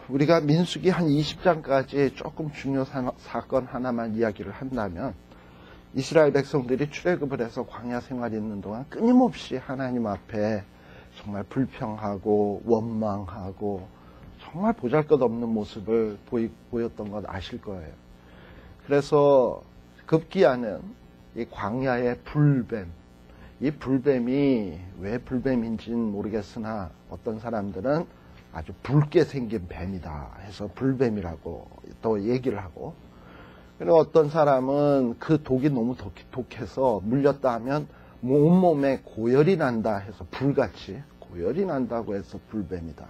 우리가 민수기 한 20장까지 조금 중요 사건 하나만 이야기를 한다면, 이스라엘 백성들이 출애굽을 해서 광야 생활이 있는 동안 끊임없이 하나님 앞에 정말 불평하고 원망하고 정말 보잘것없는 모습을 보였던 것 아실 거예요. 그래서 급기야는 이 광야의 불뱀, 이 불뱀이 왜 불뱀인지는 모르겠으나 어떤 사람들은 아주 붉게 생긴 뱀이다 해서 불뱀이라고 또 얘기를 하고, 그리고 어떤 사람은 그 독이 너무 독해서 물렸다 하면 온몸에 고열이 난다 해서 불같이 고열이 난다고 해서 불뱀이다.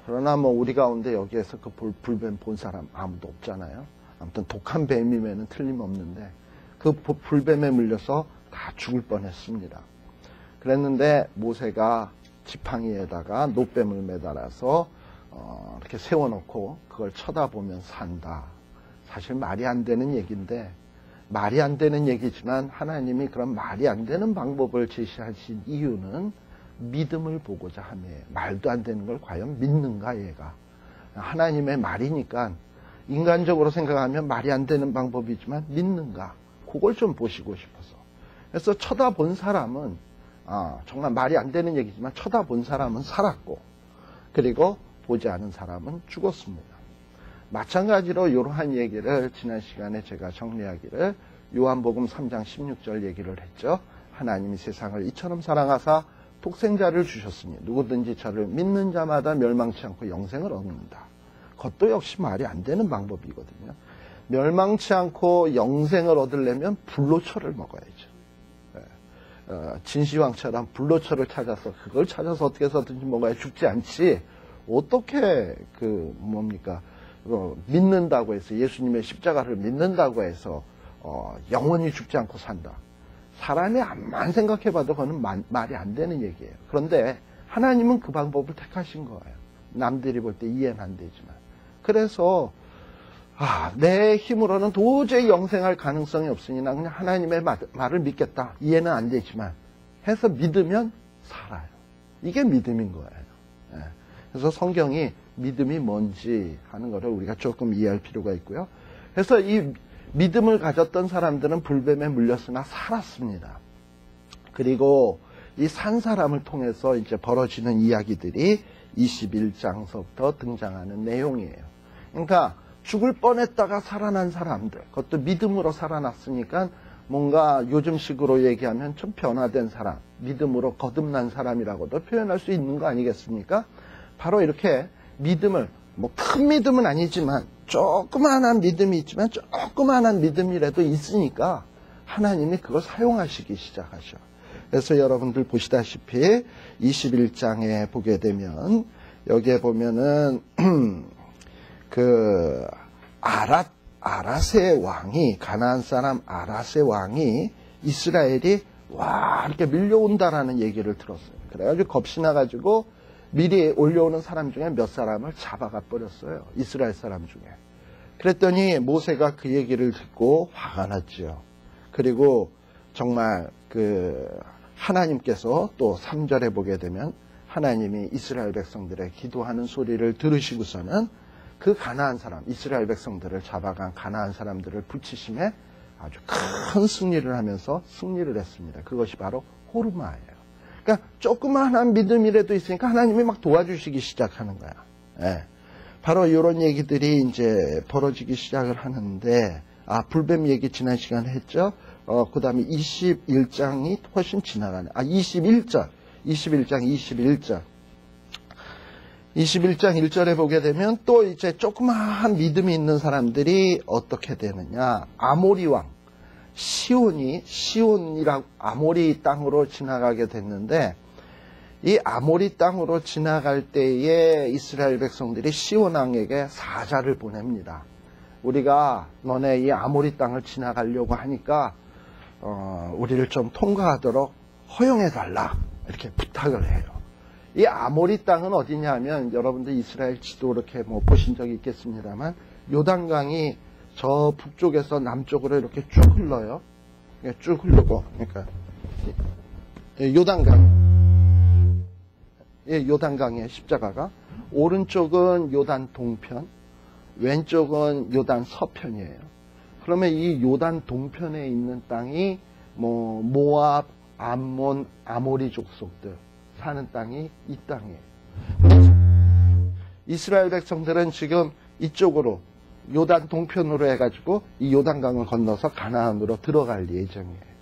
그러나 뭐 우리 가운데 여기에서 그 불뱀 본 사람 아무도 없잖아요. 아무튼 독한 뱀이면은 틀림없는데 그 불뱀에 물려서 다 죽을 뻔했습니다. 그랬는데 모세가 지팡이에다가 노뱀을 매달아서 이렇게 세워놓고 그걸 쳐다보면 산다. 사실 말이 안 되는 얘기인데, 말이 안 되는 얘기지만 하나님이 그런 말이 안 되는 방법을 제시하신 이유는 믿음을 보고자 함이에요. 말도 안 되는 걸 과연 믿는가 얘가. 하나님의 말이니까 인간적으로 생각하면 말이 안 되는 방법이지만 믿는가, 그걸 좀 보시고 싶어서. 그래서 쳐다본 사람은 정말 말이 안 되는 얘기지만 쳐다본 사람은 살았고, 그리고 보지 않은 사람은 죽었습니다. 마찬가지로 이러한 얘기를 지난 시간에 제가 정리하기를 요한복음 3장 16절 얘기를 했죠. 하나님이 세상을 이처럼 사랑하사 독생자를 주셨으니 누구든지 저를 믿는 자마다 멸망치 않고 영생을 얻는다. 그것도 역시 말이 안 되는 방법이거든요. 멸망치 않고 영생을 얻으려면 불로초를 먹어야죠. 진시황처럼 불로초를 찾아서 그걸 찾아서 어떻게 해서든지 먹어야 죽지 않지. 어떻게 믿는다고 해서, 예수님의 십자가를 믿는다고 해서 영원히 죽지 않고 산다. 사람이 암만 생각해봐도 그거는 말이 안 되는 얘기예요. 그런데 하나님은 그 방법을 택하신 거예요. 남들이 볼 때 이해는 안 되지만. 그래서 내 힘으로는 도저히 영생할 가능성이 없으니 나 그냥 하나님의 말을 믿겠다. 이해는 안 되지만 해서 믿으면 살아요. 이게 믿음인 거예요. 그래서 성경이 믿음이 뭔지 하는 것을 우리가 조금 이해할 필요가 있고요. 그래서 이 믿음을 가졌던 사람들은 불뱀에 물렸으나 살았습니다. 그리고 이 산 사람을 통해서 이제 벌어지는 이야기들이 21장서부터 등장하는 내용이에요. 그러니까 죽을 뻔했다가 살아난 사람들, 그것도 믿음으로 살아났으니까 뭔가 요즘식으로 얘기하면 좀 변화된 사람, 믿음으로 거듭난 사람이라고도 표현할 수 있는 거 아니겠습니까? 바로 이렇게 믿음을, 큰 믿음은 아니지만 조그마한 믿음이 있지만 조그마한 믿음이라도 있으니까 하나님이 그걸 사용하시기 시작하셔. 그래서 여러분들 보시다시피 21장에 보게 되면 여기에 보면은 아랏의 왕이, 가나안 사람 아랏의 왕이 이스라엘이 이렇게 밀려온다라는 얘기를 들었어요. 그래가지고 겁신나가지고 미리 올려오는 사람 중에 몇 사람을 잡아가 버렸어요. 이스라엘 사람 중에. 그랬더니 모세가 그 얘기를 듣고 화가 났죠. 그리고 정말 하나님께서 또 3절에 보게 되면 하나님이 이스라엘 백성들의 기도하는 소리를 들으시고서는 그 가나안 사람, 이스라엘 백성들을 잡아간 가나안 사람들을 붙이심에 아주 큰 승리를 하면서 승리를 했습니다. 그것이 바로 호르마예요. 그러니까 조그마한 믿음이라도 있으니까 하나님이 막 도와주시기 시작하는 거야. 바로 이런 얘기들이 이제 벌어지기 시작을 하는데, 불뱀 얘기 지난 시간에 했죠. 그 다음에 21장이 훨씬 지나가네. 21장 21절. 21장 1절에 보게 되면 또 이제 조그마한 믿음이 있는 사람들이 어떻게 되느냐. 아모리 왕, 시온이라고 아모리 땅으로 지나가게 됐는데, 이 아모리 땅으로 지나갈 때에 이스라엘 백성들이 시온 왕에게 사자를 보냅니다. 우리가 너네 이 아모리 땅을 지나가려고 하니까 우리를 좀 통과하도록 허용해달라, 이렇게 부탁을 해요. 이 아모리 땅은 어디냐면, 여러분들 이스라엘 지도 이렇게 보신 적이 있겠습니다만, 요단강이 저 북쪽에서 남쪽으로 이렇게 쭉 흘러요. 쭉 흐르고, 그러니까 요단강, 요단강의 십자가가 오른쪽은 요단 동편, 왼쪽은 요단 서편이에요. 그러면 이 요단 동편에 있는 땅이 모압, 암몬, 아모리 족속들 사는 땅이 이 땅이에요. 이스라엘 백성들은 지금 이쪽으로 요단 동편으로 해가지고 이 요단강을 건너서 가나안으로 들어갈 예정이에요.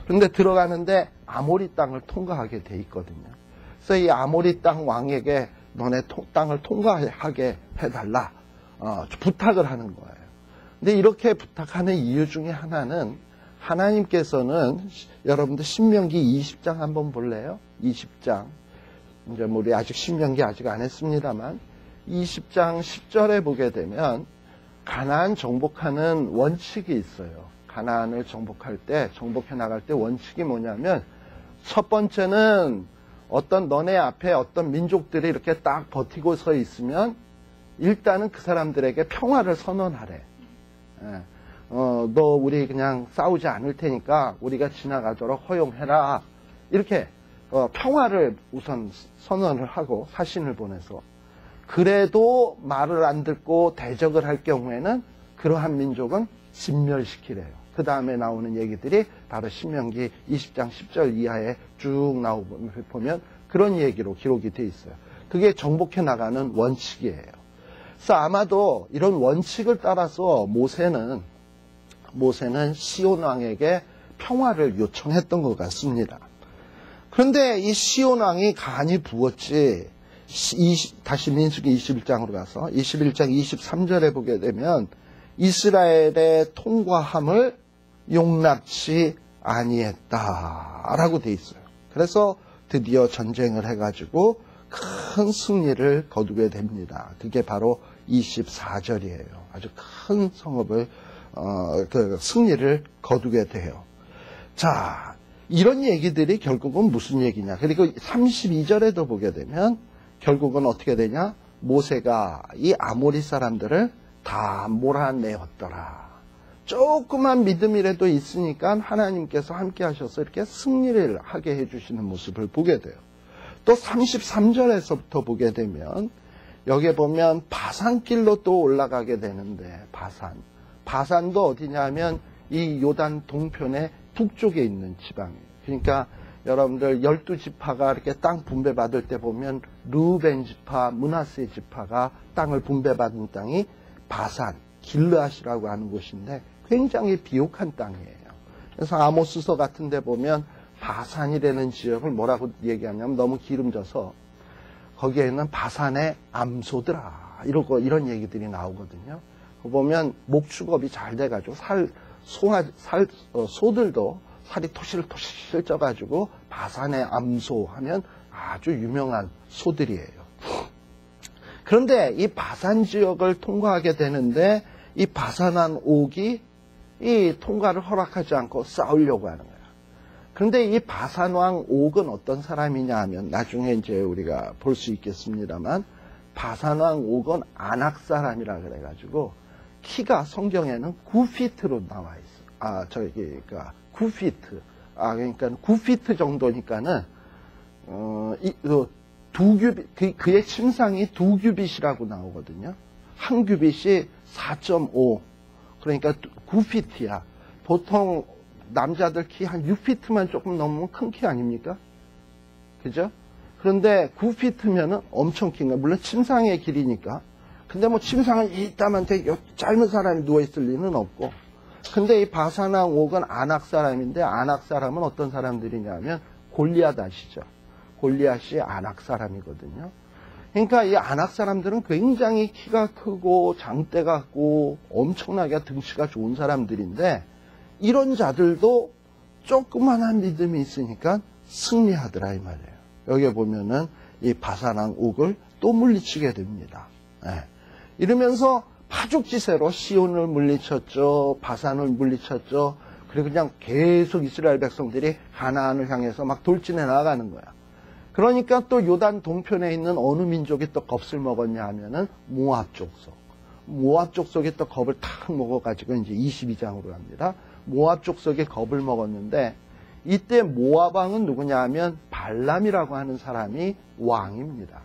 그런데 들어가는데 아모리 땅을 통과하게 돼 있거든요. 그래서 이 아모리 땅 왕에게 너네 땅을 통과하게 해달라 부탁을 하는 거예요. 근데 이렇게 부탁하는 이유 중에 하나는 하나님께서는 여러분들 신명기 20장 한번 볼래요? 20장 이제 우리 아직 신명기 아직 안 했습니다만 20장 10절에 보게 되면 가나안 정복하는 원칙이 있어요. 가나안을 정복할 때, 정복해 나갈 때 원칙이 뭐냐면 첫 번째는 어떤 너네 앞에 어떤 민족들이 이렇게 딱 버티고 서 있으면 일단은 그 사람들에게 평화를 선언하래. 너 우리 그냥 싸우지 않을 테니까 우리가 지나가도록 허용해라. 이렇게 평화를 우선 선언을 하고 사신을 보내서 그래도 말을 안 듣고 대적을 할 경우에는 그러한 민족은 진멸시키래요. 그 다음에 나오는 얘기들이 바로 신명기 20장 10절 이하에 쭉 나오면 그런 얘기로 기록이 돼 있어요. 그게 정복해 나가는 원칙이에요. 그래서 아마도 이런 원칙을 따라서 모세는 시온 왕에게 평화를 요청했던 것 같습니다. 그런데 이 시온 왕이 간이 부었지. 다시 민수기 21장으로 가서 21장 23절에 보게 되면 이스라엘의 통과함을 용납치 아니했다라고 돼 있어요. 그래서 드디어 전쟁을 해가지고 큰 승리를 거두게 됩니다. 그게 바로 24절이에요. 아주 큰 성읍을 승리를 거두게 돼요. 자, 이런 얘기들이 결국은 무슨 얘기냐? 그리고 32절에도 보게 되면 결국은 어떻게 되냐? 모세가 이 아모리 사람들을 다 몰아내었더라. 조그만 믿음이라도 있으니까 하나님께서 함께 하셔서 이렇게 승리를 하게 해주시는 모습을 보게 돼요. 또 33절에서부터 보게 되면 여기에 보면 바산길로 또 올라가게 되는데 바산도 어디냐면 이 요단 동편의 북쪽에 있는 지방이에요. 그러니까 여러분들 12지파가 이렇게 땅 분배받을 때 보면 르우벤 지파, 므낫세 지파가 땅을 분배받은 땅이 바산, 길르앗이라고 하는 곳인데 굉장히 비옥한 땅이에요. 그래서 아모스서 같은 데 보면 바산이라는 지역을 뭐라고 얘기하냐면 너무 기름져서 거기에는 바산의 암소들아 이런 얘기들이 나오거든요. 보면 목축업이 잘 돼가지고 소들도 살이 토실토실 쪄가지고 바산의 암소 하면 아주 유명한 소들이에요. 그런데 이 바산 지역을 통과하게 되는데 이 바산왕 옥이 이 통과를 허락하지 않고 싸우려고 하는 거예요. 그런데 이 바산왕 옥은 어떤 사람이냐 하면 나중에 이제 우리가 볼 수 있겠습니다만 바산왕 옥은 아낙 사람이라 그래가지고 키가 성경에는 9피트로 나와 있어. 그러니까 9피트. 그러니까 9피트 정도니까는 그의 침상이 2규빗이라고 나오거든요. 한 규빗이 4.5. 그러니까 9피트야. 보통 남자들 키 한 6피트만 조금 넘으면 큰 키 아닙니까? 그죠? 그런데 9피트면은 엄청 긴 거야. 물론 침상의 길이니까. 근데 뭐 침상은 이따만테 짧은 사람이 누워있을 리는 없고. 근데 이 바산왕 옥은 아낙 사람인데 아낙 사람은 어떤 사람들이냐면 골리앗 아시죠? 골리앗이 아낙 사람이거든요. 그러니까 이 아낙 사람들은 굉장히 키가 크고 장대 같고 엄청나게 등치가 좋은 사람들인데 이런 자들도 조그만한 믿음이 있으니까 승리하더라 이 말이에요. 여기 보면은 이 바산왕 옥을 또 물리치게 됩니다. 이러면서 파죽지세로 시온을 물리쳤죠. 바산을 물리쳤죠. 그리고 그냥 계속 이스라엘 백성들이 가나안을 향해서 막 돌진해 나가는 거야. 그러니까 또 요단 동편에 있는 어느 민족이 또 겁을 먹었냐 하면은 모압 족속. 모압 족속이 또 겁을 탁 먹어가지고 이제 22장으로 갑니다. 모압 족속이 겁을 먹었는데 이때 모압 왕은 누구냐 하면 발람이라고 하는 사람이 왕입니다.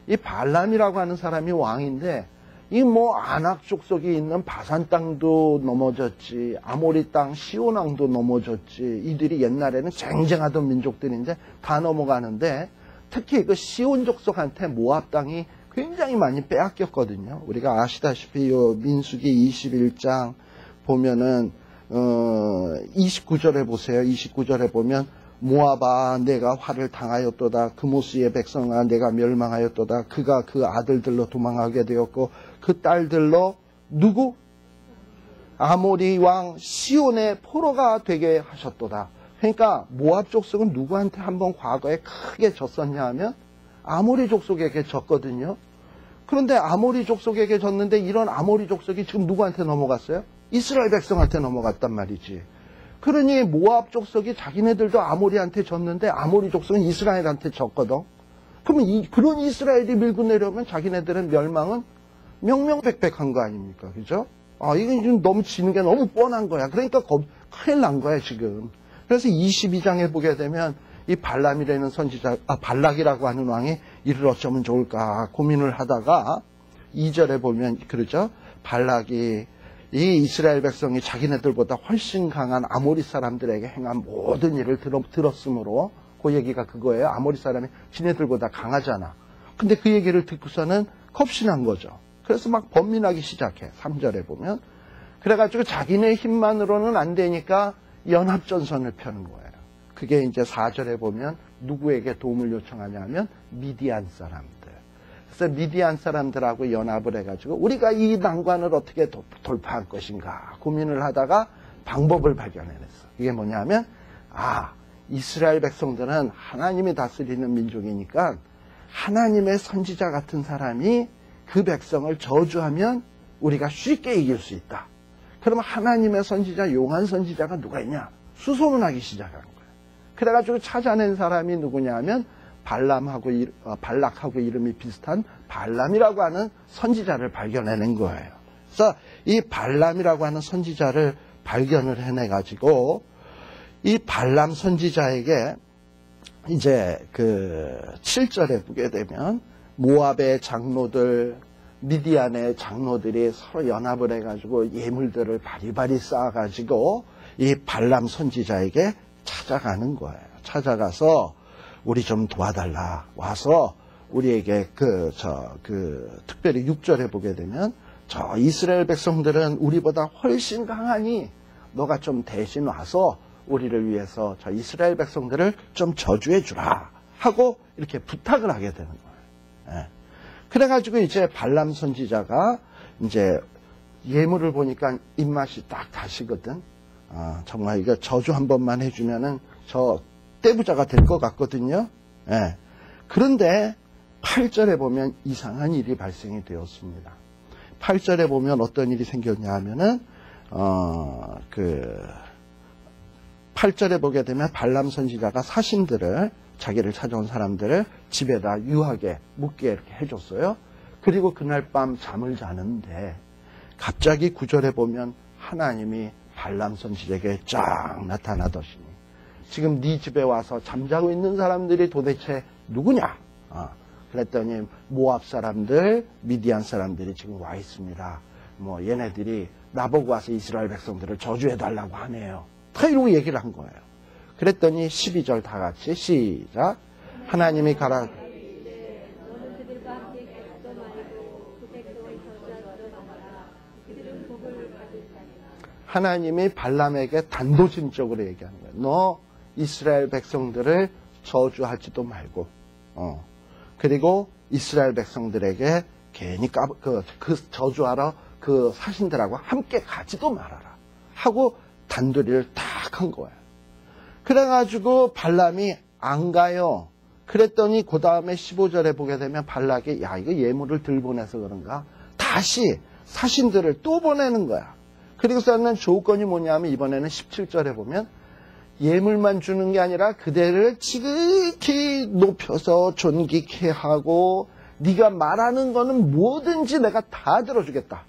이 발람이라고 하는 사람이 왕인데 이 뭐 아낙 족속이 있는 바산 땅도 넘어졌지, 아모리 땅 시온 왕도 넘어졌지. 이들이 옛날에는 쟁쟁하던 민족들인데 다 넘어가는데 특히 그 시온 족속한테 모압 땅이 굉장히 많이 빼앗겼거든요. 우리가 아시다시피 요 민수기 21장 보면은 29절에 보세요. 29절에 보면 모압아 내가 화를 당하였도다. 그모스의 백성아 내가 멸망하였도다. 그가 그 아들들로 도망하게 되었고 그 딸들로 누구? 아모리 왕 시온의 포로가 되게 하셨도다. 그러니까 모압 족속은 누구한테 한번 과거에 크게 졌었냐 하면 아모리 족속에게 졌거든요. 그런데 아모리 족속에게 졌는데 이런 아모리 족속이 지금 누구한테 넘어갔어요? 이스라엘 백성한테 넘어갔단 말이지. 그러니 모압 족속이 자기네들도 아모리한테 졌는데 아모리 족속은 이스라엘한테 졌거든. 그러면 그런 이스라엘이 밀고 내려오면 자기네들은 멸망은 명명백백한 거 아닙니까? 그죠? 이건 지금 너무 지는 게 너무 뻔한 거야. 그러니까 큰일 난 거야, 지금. 그래서 22장에 보게 되면 이 발람이라는 선지자, 발락이라고 하는 왕이 이를 어쩌면 좋을까 고민을 하다가 2절에 보면 그러죠. 발락이 이 이스라엘 백성이 자기네들보다 훨씬 강한 아모리 사람들에게 행한 모든 일을 들었으므로 그 얘기가 그거예요. 아모리 사람이 지네들보다 강하잖아. 근데 그 얘기를 듣고서는 겁신한 거죠. 그래서 막 번민하기 시작해. 3절에 보면. 그래가지고 자기네 힘만으로는 안 되니까 연합전선을 펴는 거예요. 그게 이제 4절에 보면 누구에게 도움을 요청하냐면 미디안 사람들. 그래서 미디안 사람들하고 연합을 해가지고 우리가 이 난관을 어떻게 돌파할 것인가 고민을 하다가 방법을 발견해냈어. 이게 뭐냐면 이스라엘 백성들은 하나님이 다스리는 민족이니까 하나님의 선지자 같은 사람이 그 백성을 저주하면 우리가 쉽게 이길 수 있다. 그러면 하나님의 선지자, 용한 선지자가 누가 있냐? 수소문하기 시작한 거예요. 그래가지고 찾아낸 사람이 누구냐 하면 발락하고 이름이 비슷한 발람이라고 하는 선지자를 발견해낸 거예요. 그래서 이 발람이라고 하는 선지자를 발견을 해내가지고 이 발람 선지자에게 이제 그 7절에 보게 되면 모압의 장로들, 미디안의 장로들이 서로 연합을 해가지고 예물들을 바리바리 쌓아가지고 이 발람 선지자에게 찾아가는 거예요. 찾아가서 우리 좀 도와달라. 와서 우리에게 특별히 6절에 보게 되면 저 이스라엘 백성들은 우리보다 훨씬 강하니 너가 좀 대신 와서 우리를 위해서 저 이스라엘 백성들을 좀 저주해 주라 하고 이렇게 부탁을 하게 되는 거예요. 예. 그래가지고 이제 발람 선지자가 이제 예물을 보니까 입맛이 딱 다시거든. 정말 이거 저주 한 번만 해주면은 저 떼부자가 될 것 같거든요. 예. 그런데 8절에 보면 이상한 일이 발생이 되었습니다. 8절에 보면 어떤 일이 생겼냐 하면은 8절에 보게 되면 발람 선지자가 사신들을 자기를 찾아온 사람들을 집에다 유하게 묵게 이렇게 해줬어요. 그리고 그날 밤 잠을 자는데 갑자기 9절에 보면 하나님이 발람 선지자에게 쫙 나타나더시니 지금 네 집에 와서 잠자고 있는 사람들이 도대체 누구냐? 그랬더니 모압 사람들, 미디안 사람들이 지금 와 있습니다. 뭐 얘네들이 나보고 와서 이스라엘 백성들을 저주해달라고 하네요. 다 이러고 얘기를 한 거예요. 그랬더니 12절 다 같이 시작. 하나님이 가라. 하나님이 발람에게 단도직입적으로 얘기하는 거예요. 너 이스라엘 백성들을 저주하지도 말고, 그리고 이스라엘 백성들에게 괜히 그 저주하러 그 사신들하고 함께 가지도 말아라 하고 단도리를 딱 한 거예요. 그래가지고 발람이 안 가요. 그랬더니 그 다음에 15절에 보게 되면 발락이 이거 예물을 들 보내서 그런가 다시 사신들을 또 보내는 거야. 그리고서는 조건이 뭐냐면 이번에는 17절에 보면 예물만 주는 게 아니라 그대를 지극히 높여서 존귀케 하고 네가 말하는 거는 뭐든지 내가 다 들어주겠다.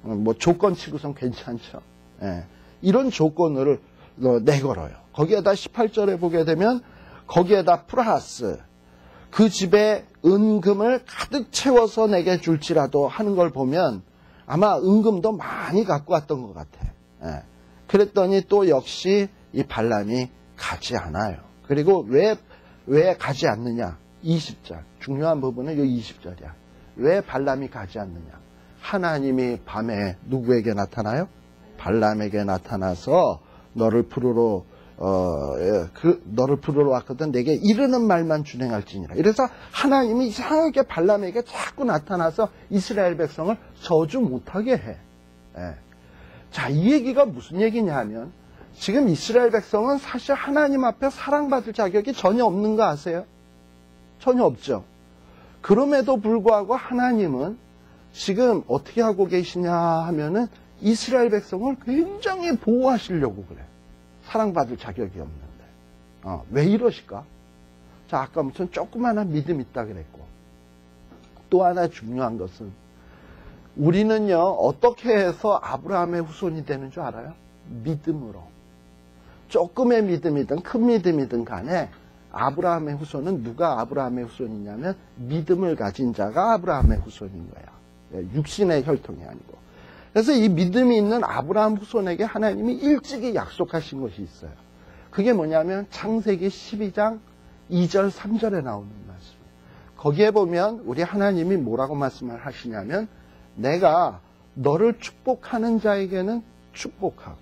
뭐 조건 치고선 괜찮죠. 예. 이런 조건을 내걸어요. 거기에다 18절에 보게 되면 거기에다 플러스 그 집에 은금을 가득 채워서 내게 줄지라도 하는 걸 보면 아마 은금도 많이 갖고 왔던 것 같아. 예. 그랬더니 또 역시 이 발람이 가지 않아요. 그리고 왜 가지 않느냐? 20절. 중요한 부분은 이 20절이야. 왜 발람이 가지 않느냐? 하나님이 밤에 누구에게 나타나요? 발람에게 나타나서 너를 부르러 왔거든. 내게 이르는 말만 준행할지니라. 이래서 하나님이 이상하게 발람에게 자꾸 나타나서 이스라엘 백성을 저주 못하게 해. 예. 자, 이 얘기가 무슨 얘기냐 하면 지금 이스라엘 백성은 사실 하나님 앞에 사랑받을 자격이 전혀 없는 거 아세요? 전혀 없죠. 그럼에도 불구하고 하나님은 지금 어떻게 하고 계시냐 하면은 이스라엘 백성을 굉장히 보호하시려고 그래. 사랑받을 자격이 없는데. 왜 이러실까? 자, 아까 무슨 조그마한 믿음 있다 그랬고. 또 하나 중요한 것은 우리는요, 어떻게 해서 아브라함의 후손이 되는 줄 알아요? 믿음으로. 조금의 믿음이든 큰 믿음이든 간에 아브라함의 후손은 누가 아브라함의 후손이냐면 믿음을 가진 자가 아브라함의 후손인 거야. 육신의 혈통이 아니고. 그래서 이 믿음이 있는 아브라함 후손에게 하나님이 일찍이 약속하신 것이 있어요. 그게 뭐냐면 창세기 12장 2절 3절에 나오는 말씀이에요. 거기에 보면 우리 하나님이 뭐라고 말씀을 하시냐면 내가 너를 축복하는 자에게는 축복하고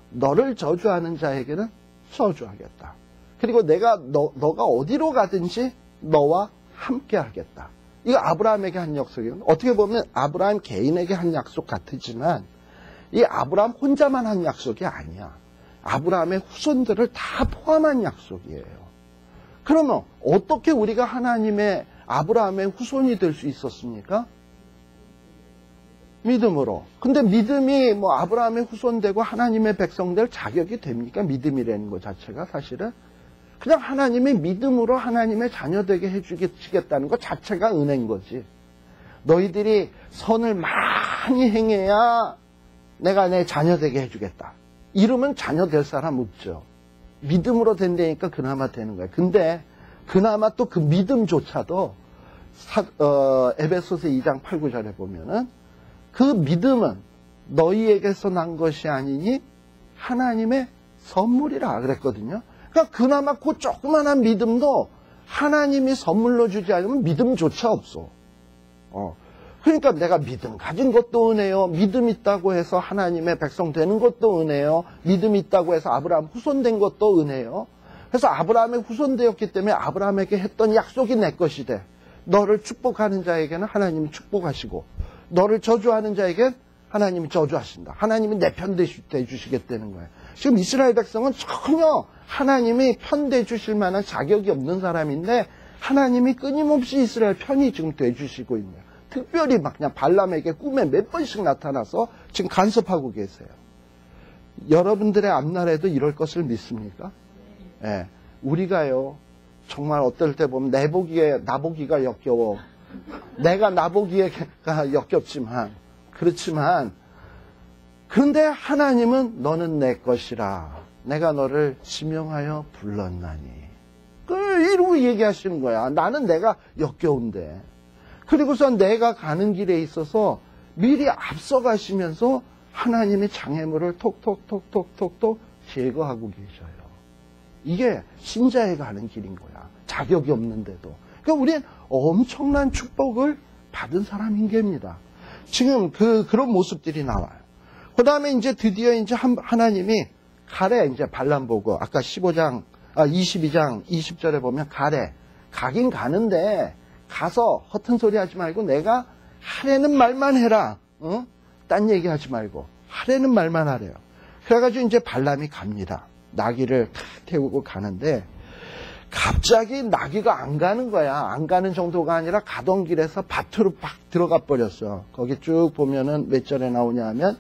너를 저주하는 자에게는 저주하겠다. 그리고 내가 너가 어디로 가든지 너와 함께 하겠다. 이거 아브라함에게 한 약속이에요. 어떻게 보면 아브라함 개인에게 한 약속 같지만 이 아브라함 혼자만 한 약속이 아니야. 아브라함의 후손들을 다 포함한 약속이에요. 그러면 어떻게 우리가 하나님의 아브라함의 후손이 될 수 있었습니까? 믿음으로. 근데 믿음이 뭐 아브라함의 후손되고 하나님의 백성 될 자격이 됩니까? 믿음이라는 것 자체가 사실은 그냥 하나님의 믿음으로 하나님의 자녀 되게 해주겠다는 것 자체가 은혜인 거지. 너희들이 선을 많이 행해야 내가 내 자녀 되게 해주겠다. 이러면 자녀 될 사람 없죠. 믿음으로 된다니까 그나마 되는 거야. 근데 그나마 또 그 믿음조차도 에베소서 2장 8, 9절에 보면은 그 믿음은 너희에게서 난 것이 아니니 하나님의 선물이라 그랬거든요. 그러니까 그나마 그 조그만한 믿음도 하나님이 선물로 주지 않으면 믿음조차 없어. 그러니까 내가 믿음 가진 것도 은혜요. 믿음 있다고 해서 하나님의 백성 되는 것도 은혜요. 믿음 있다고 해서 아브라함 후손된 것도 은혜요. 그래서 아브라함의 후손되었기 때문에 아브라함에게 했던 약속이 내 것이 돼. 너를 축복하는 자에게는 하나님이 축복하시고 너를 저주하는 자에게는 하나님이 저주하신다. 하나님이 내 편 되주시겠다는 거예요. 지금 이스라엘 백성은 전혀 하나님이 편 되주실 만한 자격이 없는 사람인데 하나님이 끊임없이 이스라엘 편이 지금 되주시고 있는 거예요. 특별히 막 그냥 발람에게 꿈에 몇 번씩 나타나서 지금 간섭하고 계세요. 여러분들의 앞날에도 이럴 것을 믿습니까? 예, 우리가요 정말 어떨 때 보면 나보기가 역겨워. 내가 나보기가 역겹지만 그렇지만 그런데 하나님은 너는 내 것이라 내가 너를 지명하여 불렀나니 이러고 얘기하시는 거야. 나는 내가 역겨운데. 그리고서 내가 가는 길에 있어서 미리 앞서가시면서 하나님의 장애물을 톡톡톡톡톡톡 제거하고 계셔요. 이게 신자에 가는 길인 거야. 자격이 없는데도. 그러니까 우리는 엄청난 축복을 받은 사람인 겁니다. 지금 그런 모습들이 나와요. 그 다음에 이제 드디어 이제 하나님이 가래 이제 발람 보고 아까 22장 20절에 보면 가긴 가는데 가서 허튼 소리 하지 말고 내가 하라는 말만 해라. 딴 얘기 하지 말고 하라는 말만 하래요. 그래가지고 이제 발람이 갑니다. 나귀를 태우고 가는데 갑자기 나귀가 안 가는 거야. 안 가는 정도가 아니라 가던 길에서 밭으로 팍 들어가 버렸어. 거기 쭉 보면은 몇 절에 나오냐 하면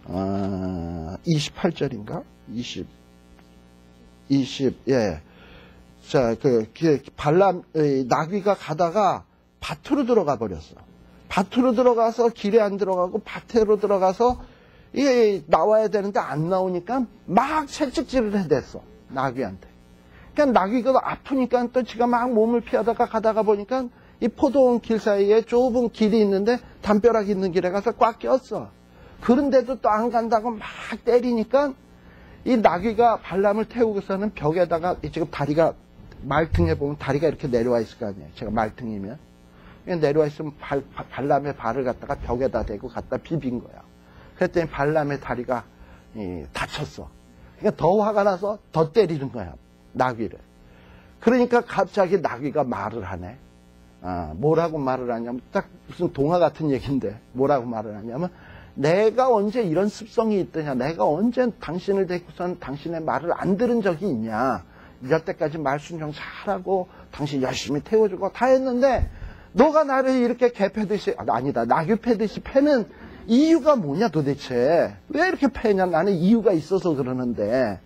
28절인가? 20 예. 자, 발람 나귀가 가다가 밭으로 들어가 버렸어. 밭으로 들어가서 길에 안 들어가고 밭으로 들어가서 이게 나와야 되는데 안 나오니까 막 채찍질을 해댔어. 나귀한테. 그러니까 나귀가 아프니까 또 지가 막 몸을 피하다가 가다가 보니까 이 포도원 길 사이에 좁은 길이 있는데 담벼락 있는 길에 가서 꽉 꼈어. 그런데도 또 안 간다고 막 때리니까 이 나귀가 발람을 태우고서는 벽에다가 지금 다리가 말등에 보면 다리가 이렇게 내려와 있을 거 아니에요. 제가 말등이면 내려와 있으면 발람의 발을 갖다가 벽에다 대고 갖다 비빈 거야. 그랬더니 발람의 다리가 다쳤어. 그러니까 더 화가 나서 더 때리는 거야, 나귀를. 그러니까 갑자기 나귀가 말을 하네. 뭐라고 말을 하냐면 딱 무슨 동화 같은 얘기인데 뭐라고 말을 하냐면 내가 언제 이런 습성이 있더냐, 내가 언제 당신을 데리고선 당신의 말을 안 들은 적이 있냐, 이럴 때까지 말 순종 잘하고 당신 열심히 태워주고 다 했는데 너가 나를 이렇게 개 패듯이, 아니다, 나귀 패듯이 패는 이유가 뭐냐 도대체, 왜 이렇게 패냐, 나는 이유가 있어서 그러는데,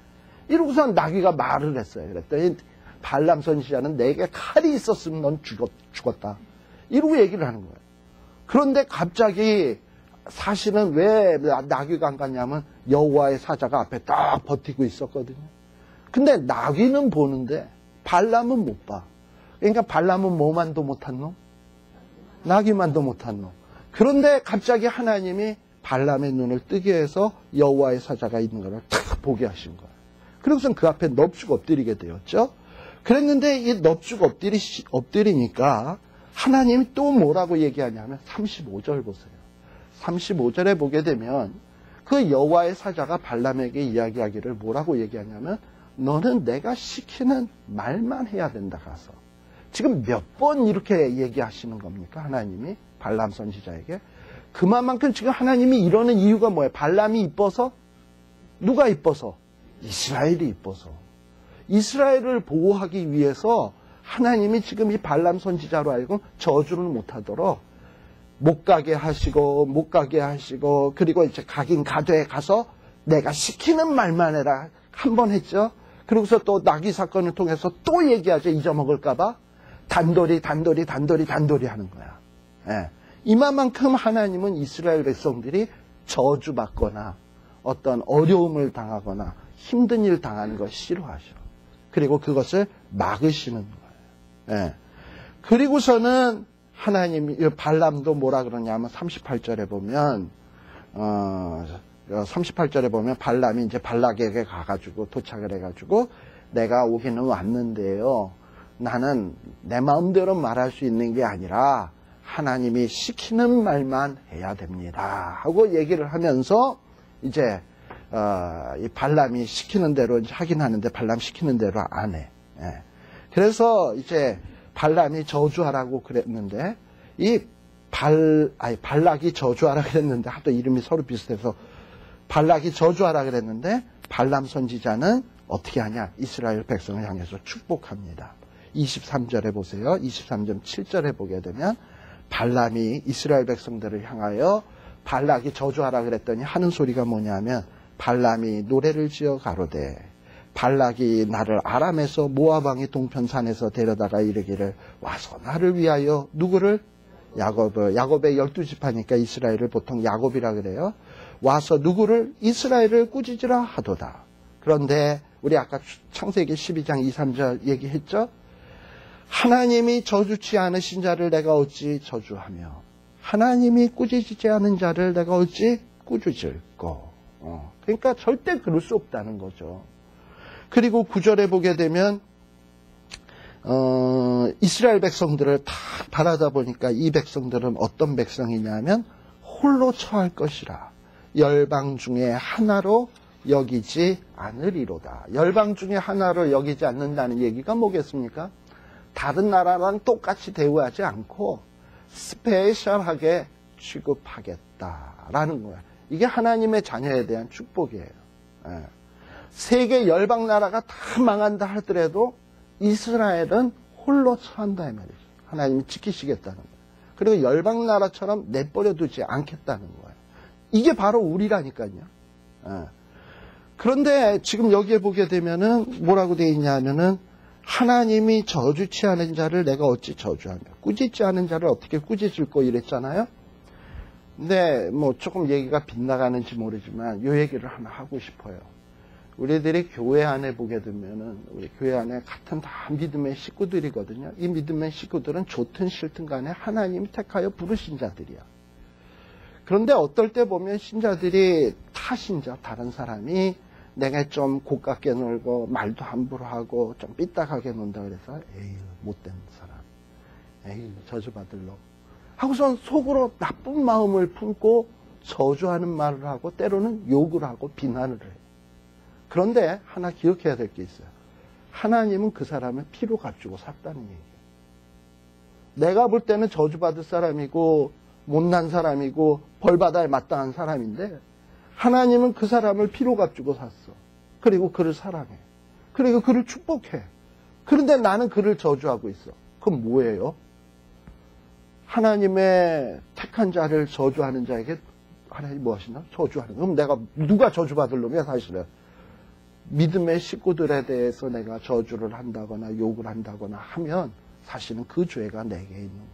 이러고선 나귀가 말을 했어요. 그랬더니 발람 선지자는 내게 칼이 있었으면 넌 죽었다, 이러고 얘기를 하는 거예요. 그런데 갑자기 사실은 왜 나귀가 안 갔냐면 여호와의 사자가 앞에 딱 버티고 있었거든요. 근데 나귀는 보는데 발람은 못 봐. 그러니까 발람은 뭐만도 못한 놈? 나귀만도 못한 놈. 그런데 갑자기 하나님이 발람의 눈을 뜨게 해서 여호와의 사자가 있는 것을 탁 보게 하신 거예요. 그리고선 그 앞에 넙죽 엎드리게 되었죠. 그랬는데 이 넙죽 엎드리니까 하나님이 또 뭐라고 얘기하냐면 35절 보세요. 35절에 보게 되면 그 여호와의 사자가 발람에게 이야기하기를 뭐라고 얘기하냐면 너는 내가 시키는 말만 해야 된다 가서. 지금 몇 번 이렇게 얘기하시는 겁니까? 하나님이 발람 선지자에게. 그만큼 지금 하나님이 이러는 이유가 뭐예요? 발람이 이뻐서? 누가 이뻐서? 이스라엘이 이뻐서. 이스라엘을 보호하기 위해서 하나님이 지금 이 발람 선지자로 알고 저주를 못하도록 못 가게 하시고 그리고 이제 가긴 가되 가서 내가 시키는 말만 해라 한 번 했죠. 그리고서 또 나귀 사건을 통해서 또 얘기하죠. 잊어먹을까봐 단돌이 하는 거야. 예. 이만큼 하나님은 이스라엘 백성들이 저주받거나 어떤 어려움을 당하거나 힘든 일 당하는 걸 싫어하셔. 그리고 그것을 막으시는 거예요. 예. 그리고서는 하나님이, 발람도 뭐라 그러냐면 38절에 보면, 38절에 보면 발람이 이제 발락에게 가가지고 도착을 해가지고 내가 오기는 왔는데요. 나는 내 마음대로 말할 수 있는 게 아니라 하나님이 시키는 말만 해야 됩니다. 하고 얘기를 하면서 이제, 이 발람이 시키는 대로 이제 하긴 하는데 발람 시키는 대로 안 해. 예. 그래서 이제 발람이 저주하라고 그랬는데 발락이 저주하라 그랬는데 하도 이름이 서로 비슷해서 발락이 저주하라 그랬는데 발람 선지자는 어떻게 하냐? 이스라엘 백성을 향해서 축복합니다. 23절에 보세요. 23절 7절에 보게 되면 발람이 이스라엘 백성들을 향하여 발락이 저주하라 그랬더니 하는 소리가 뭐냐면 발람이 노래를 지어 가로되 발락이 나를 아람에서 모압 왕의 동편산에서 데려다가 이르기를 와서 나를 위하여 누구를? 야곱의 12지파니까 이스라엘을 보통 야곱이라 그래요. 와서 누구를? 이스라엘을 꾸짖으라 하도다. 그런데 우리 아까 창세기 12장 2, 3절 얘기했죠. 하나님이 저주치 않으신 자를 내가 어찌 저주하며 하나님이 꾸짖지 않은 자를 내가 어찌 꾸짖을꼬. 그러니까 절대 그럴 수 없다는 거죠. 그리고 9절에 보게 되면 이스라엘 백성들을 다 바라다 보니까 이 백성들은 어떤 백성이냐면 홀로 처할 것이라 열방 중에 하나로 여기지 않으리로다. 열방 중에 하나로 여기지 않는다는 얘기가 뭐겠습니까? 다른 나라랑 똑같이 대우하지 않고 스페셜하게 취급하겠다라는 거야. 이게 하나님의 자녀에 대한 축복이에요. 세계 열방 나라가 다 망한다 하더라도 이스라엘은 홀로 처한다 이 말이죠. 하나님이 지키시겠다는 거예요. 그리고 열방 나라처럼 내버려 두지 않겠다는 거예요. 이게 바로 우리라니까요. 그런데 지금 여기에 보게 되면은 뭐라고 되어 있냐면은 하나님이 저주치 않은 자를 내가 어찌 저주하며 꾸짖지 않은 자를 어떻게 꾸짖을꼬 이랬잖아요. 근데 뭐 조금 얘기가 빗나가는지 모르지만 이 얘기를 하나 하고 싶어요. 우리들이 교회 안에 보게 되면은 우리 교회 안에 같은 다 믿음의 식구들이거든요. 이 믿음의 식구들은 좋든 싫든 간에 하나님이 택하여 부르신 자들이야. 그런데 어떨 때 보면 신자들이 타신자 다른 사람이 내가 좀 고깝게 놀고 말도 함부로 하고 좀 삐딱하게 논다 그래서 에이 못된 사람, 에이 저주받을 놈 하고선 속으로 나쁜 마음을 품고 저주하는 말을 하고 때로는 욕을 하고 비난을 해요. 그런데 하나 기억해야 될 게 있어요. 하나님은 그 사람을 피로 값주고 샀다는 얘기예요. 내가 볼 때는 저주받을 사람이고 못난 사람이고 벌받아야 마땅한 사람인데 하나님은 그 사람을 피로 값주고 샀어. 그리고 그를 사랑해. 그리고 그를 축복해. 그런데 나는 그를 저주하고 있어. 그럼 뭐예요? 하나님의 택한 자를 저주하는 자에게 하나님 뭐 하시나? 저주하는. 그럼 내가 누가 저주받을 놈이야 사실은. 믿음의 식구들에 대해서 내가 저주를 한다거나 욕을 한다거나 하면 사실은 그 죄가 내게 있는 거예요.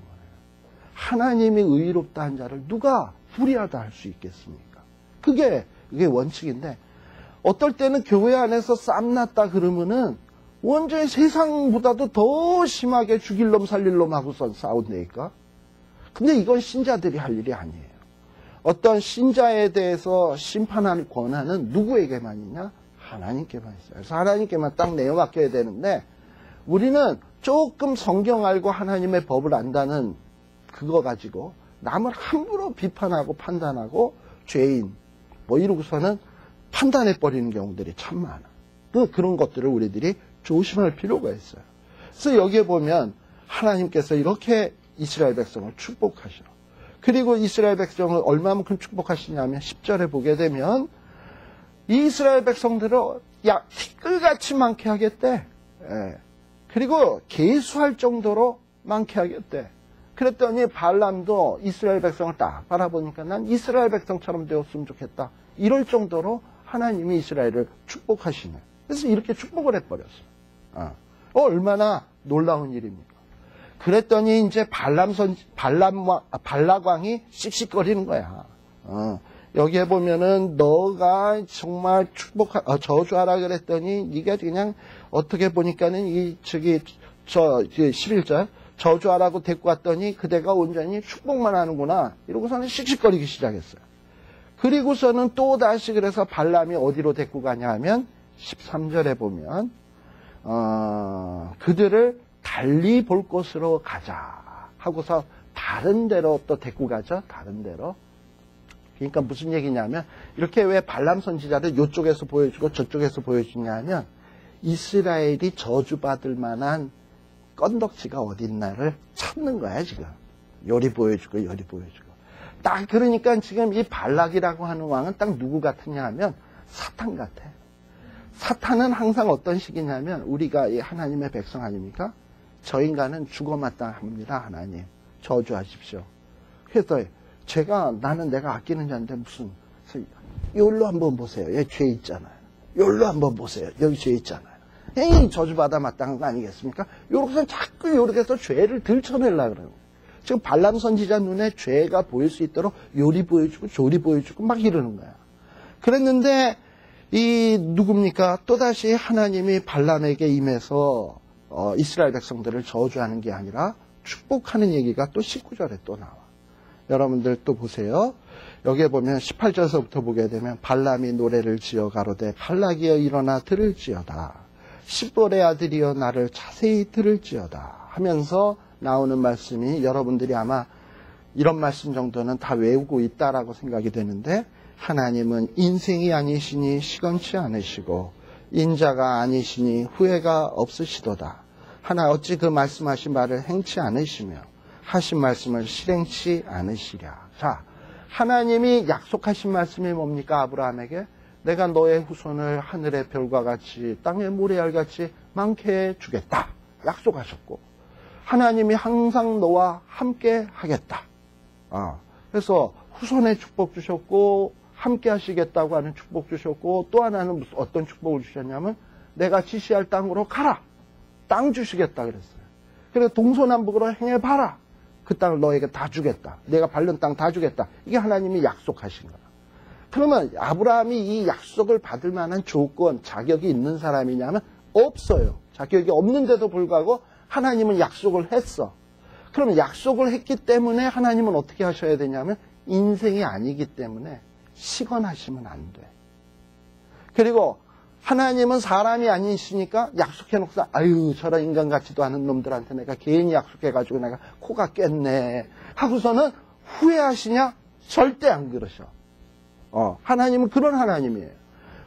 하나님이 의롭다 한 자를 누가 불의하다 할 수 있겠습니까? 그게 원칙인데 어떨 때는 교회 안에서 쌈났다 그러면은 완전히 세상보다도 더 심하게 죽일 놈 살릴 놈 하고서 싸운다니까. 근데 이건 신자들이 할 일이 아니에요. 어떤 신자에 대해서 심판할 권한은 누구에게만 있냐? 하나님께만 있어요. 그래서 하나님께만 딱 내어맡겨야 되는데 우리는 조금 성경 알고 하나님의 법을 안다는 그거 가지고 남을 함부로 비판하고 판단하고 죄인 뭐 이러고서는 판단해버리는 경우들이 참 많아. 그런 것들을 우리들이 조심할 필요가 있어요. 그래서 여기에 보면 하나님께서 이렇게 이스라엘 백성을 축복하시고 그리고 이스라엘 백성을 얼마만큼 축복하시냐면 10절에 보게 되면 이스라엘 백성들을 티끌같이 많게 하겠대. 그리고 계수할 정도로 많게 하겠대. 그랬더니 발람도 이스라엘 백성을 딱 바라보니까 난 이스라엘 백성처럼 되었으면 좋겠다. 이럴 정도로 하나님이 이스라엘을 축복하시네. 그래서 이렇게 축복을 해버렸어요. 얼마나 놀라운 일입니까? 그랬더니 이제 발락왕이 씩씩거리는 거야. 여기에 보면은 너가 정말 저주하라 그랬더니 네가 그냥 어떻게 보니까는 11절 저주하라고 데리고 왔더니 그대가 온전히 축복만 하는구나 이러고서는 씩씩거리기 시작했어요. 그리고서는 또 다시 그래서 발람이 어디로 데리고 가냐 하면 13절에 보면 그들을 달리 볼 곳으로 가자 하고서 다른 데로 또 데리고 가죠. 다른 데로. 그러니까 무슨 얘기냐면 이렇게 왜 발람 선지자를 이쪽에서 보여주고 저쪽에서 보여주냐 하면 이스라엘이 저주받을 만한 건덕지가 어디 있나를 찾는 거야 지금. 요리 보여주고 요리 보여주고. 딱 그러니까 지금 이 발락이라고 하는 왕은 딱 누구 같으냐 하면 사탄 같아. 사탄은 항상 어떤 식이냐면 우리가 이 하나님의 백성 아닙니까? 저 인간은 죽어 마땅합니다. 하나님 저주하십시오. 그래서 나는 내가 아끼는 자인데 무슨 여기로 한번 보세요. 여기 죄 있잖아요. 여기로 한번 보세요. 여기 죄 있잖아요. 에이 저주받아 마땅한 거 아니겠습니까? 요렇게서 자꾸 요렇게 해서 죄를 들춰내려고 그래요. 지금 발람 선지자 눈에 죄가 보일 수 있도록 요리 보여주고 조리 보여주고 막 이러는 거야. 그랬는데 이 누굽니까? 또다시 하나님이 발람에게 임해서 이스라엘 백성들을 저주하는 게 아니라 축복하는 얘기가 또 19절에 또 나와. 여러분들 또 보세요. 여기에 보면 18절서부터 보게 되면 발람이 노래를 지어 가로되 발락이여 일어나 들을지어다. 십볼의 아들이여 나를 자세히 들을지어다 하면서 나오는 말씀이 여러분들이 아마 이런 말씀 정도는 다 외우고 있다라고 생각이 되는데 하나님은 인생이 아니시니 시건치 않으시고 인자가 아니시니 후회가 없으시도다. 하나 어찌 그 말씀하신 말을 행치 않으시며 하신 말씀을 실행치 않으시랴. 자, 하나님이 약속하신 말씀이 뭡니까? 아브라함에게 내가 너의 후손을 하늘의 별과 같이 땅의 모래알같이 많게 해주겠다. 약속하셨고 하나님이 항상 너와 함께 하겠다. 그래서 후손의 축복 주셨고 함께 하시겠다고 하는 축복 주셨고 또 하나는 어떤 축복을 주셨냐면 내가 지시할 땅으로 가라. 땅 주시겠다 그랬어요. 그래서 동서남북으로 행해봐라. 그 땅을 너에게 다 주겠다. 내가 밟는 땅 다 주겠다. 이게 하나님이 약속하신 거야. 그러면 아브라함이 이 약속을 받을 만한 조건, 자격이 있는 사람이냐면 없어요. 자격이 없는데도 불구하고 하나님은 약속을 했어. 그러면 약속을 했기 때문에 하나님은 어떻게 하셔야 되냐면 인생이 아니기 때문에 시건하시면 안 돼. 그리고 하나님은 사람이 아니시니까 약속해놓고서 아유 저런 인간 같지도 않은 놈들한테 내가 괜히 약속해가지고 내가 코가 깼네 하고서는 후회하시냐? 절대 안 그러셔. 하나님은 그런 하나님이에요.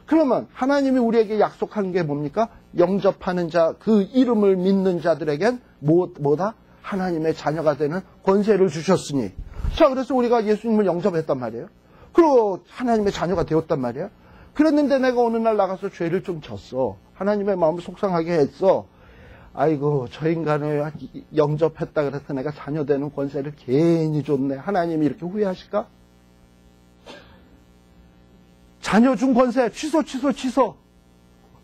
그러면 하나님이 우리에게 약속한 게 뭡니까? 영접하는 자, 그 이름을 믿는 자들에겐 뭐다? 하나님의 자녀가 되는 권세를 주셨으니. 자, 그래서 우리가 예수님을 영접했단 말이에요. 그리고 하나님의 자녀가 되었단 말이에요. 그랬는데 내가 어느 날 나가서 죄를 좀 졌어. 하나님의 마음을 속상하게 했어. 아이고 저 인간을 영접했다 그래서 내가 자녀 되는 권세를 괜히 줬네. 하나님이 이렇게 후회하실까? 자녀 준 권세 취소.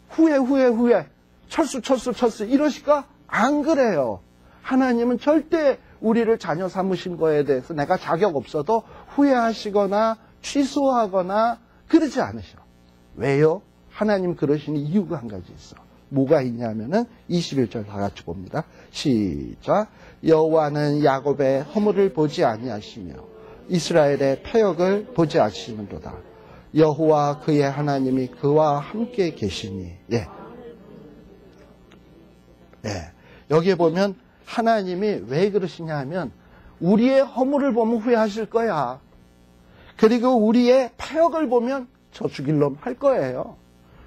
후회. 철수 이러실까? 안 그래요. 하나님은 절대 우리를 자녀 삼으신 거에 대해서 내가 자격 없어도 후회하시거나 취소하거나 그러지 않으셔. 왜요? 하나님 그러시는 이유가 한 가지 있어. 뭐가 있냐면은 21절 다 같이 봅니다. 시작. 여호와는 야곱의 허물을 보지 아니하시며 이스라엘의 패역을 보지 아시는도다. 여호와 그의 하나님이 그와 함께 계시니. 예. 여기에 보면 하나님이 왜 그러시냐 하면 우리의 허물을 보면 후회하실 거야. 그리고 우리의 패역을 보면 저 죽일 놈 할 거예요.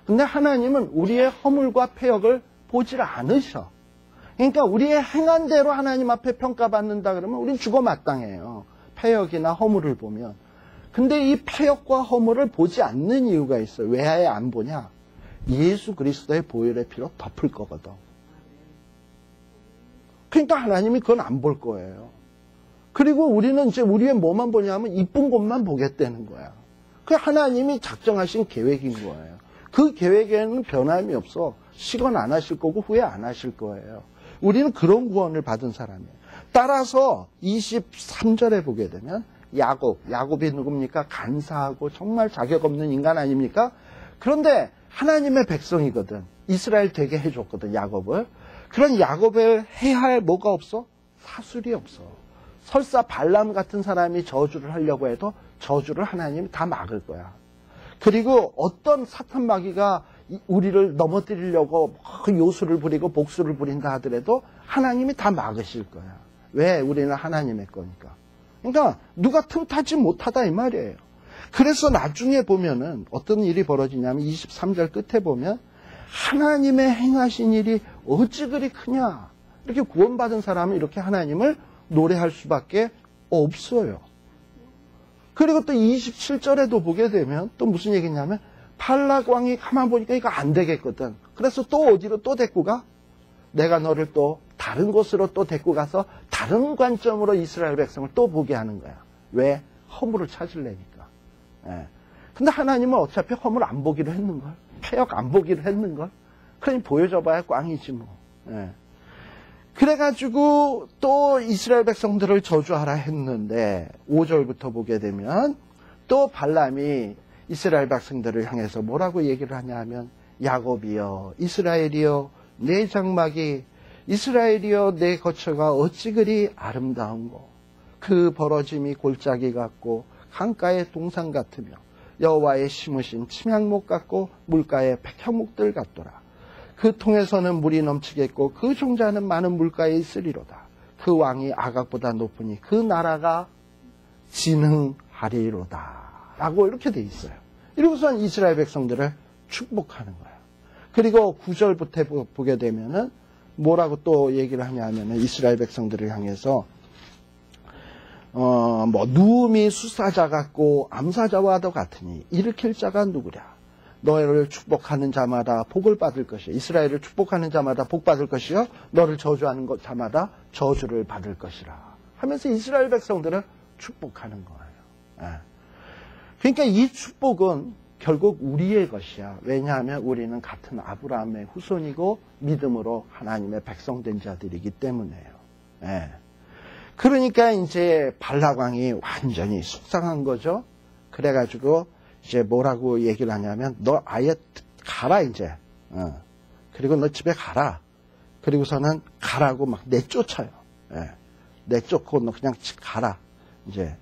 근데 하나님은 우리의 허물과 패역을 보질 않으셔. 그러니까 우리의 행한 대로 하나님 앞에 평가받는다 그러면 우린 죽어 마땅해요. 패역이나 허물을 보면. 근데 이 패역과 허물을 보지 않는 이유가 있어요. 왜 안 보냐? 예수 그리스도의 보혈의 피로 덮을 거거든. 그러니까 하나님이 그건 안 볼 거예요. 그리고 우리는 이제 우리의 뭐만 보냐면 이쁜 것만 보겠다는 거야. 그 하나님이 작정하신 계획인 거예요. 그 계획에는 변함이 없어. 시건 안 하실 거고 후회 안 하실 거예요. 우리는 그런 구원을 받은 사람이에요. 따라서 23절에 보게 되면 야곱이 누굽니까? 간사하고 정말 자격 없는 인간 아닙니까? 그런데 하나님의 백성이거든. 이스라엘 되게 해줬거든, 야곱을. 그런 야곱을 해야 할 뭐가 없어? 사술이 없어. 설사 발람 같은 사람이 저주를 하려고 해도 저주를 하나님이 다 막을 거야. 그리고 어떤 사탄 마귀가 우리를 넘어뜨리려고 요술을 부리고 복수를 부린다 하더라도 하나님이 다 막으실 거야. 왜? 우리는 하나님의 거니까. 그러니까 누가 틈타지 못하다 이 말이에요. 그래서 나중에 보면은 어떤 일이 벌어지냐면 23절 끝에 보면 하나님의 행하신 일이 어찌 그리 크냐. 이렇게 구원받은 사람은 이렇게 하나님을 노래할 수밖에 없어요. 그리고 또 27절에도 보게 되면 또 무슨 얘기냐면 발락 왕이 가만 보니까 이거 안 되겠거든. 그래서 또 어디로 또 데리고 가? 내가 너를 또 다른 곳으로 또 데리고 가서 다른 관점으로 이스라엘 백성을 또 보게 하는 거야. 왜? 허물을 찾으려니까. 근데 하나님은 어차피 허물 안 보기로 했는걸. 패역 안 보기로 했는걸. 그러니 보여줘봐야 꽝이지 뭐. 그래가지고 또 이스라엘 백성들을 저주하라 했는데 5절부터 보게 되면 또 발람이 이스라엘 백성들을 향해서 뭐라고 얘기를 하냐 하면 야곱이여 이스라엘이여 내 장막이 이스라엘이여 내 거처가 어찌 그리 아름다운고 그 벌어짐이 골짜기 같고 강가의 동산 같으며 여호와의 심으신 침향목 같고 물가의 백향목들 같더라. 그 통에서는 물이 넘치겠고 그 종자는 많은 물가에 있으리로다. 그 왕이 아각보다 높으니 그 나라가 진흥하리로다. 라고 이렇게 돼 있어요. 이러고선 이스라엘 백성들을 축복하는 거예요. 그리고 9절부터 보게 되면은 뭐라고 또 얘기를 하냐면은 이스라엘 백성들을 향해서 누움이 수사자 같고 암사자와도 같으니 일으킬 자가 누구랴. 너를 축복하는 자마다 복을 받을 것이요. 이스라엘을 축복하는 자마다 복 받을 것이요. 너를 저주하는 자마다 저주를 받을 것이라. 하면서 이스라엘 백성들을 축복하는 거예요. 그러니까 이 축복은 결국 우리의 것이야. 왜냐하면 우리는 같은 아브라함의 후손이고 믿음으로 하나님의 백성된 자들이기 때문에요. 그러니까 이제 발락 왕이 완전히 속상한 거죠. 그래가지고 이제 뭐라고 얘기를 하냐면, 너 아예 가라, 이제. 그리고 너 집에 가라. 그리고서는 가라고 막 내쫓아요. 예. 내쫓고 너 그냥 가라. 이제.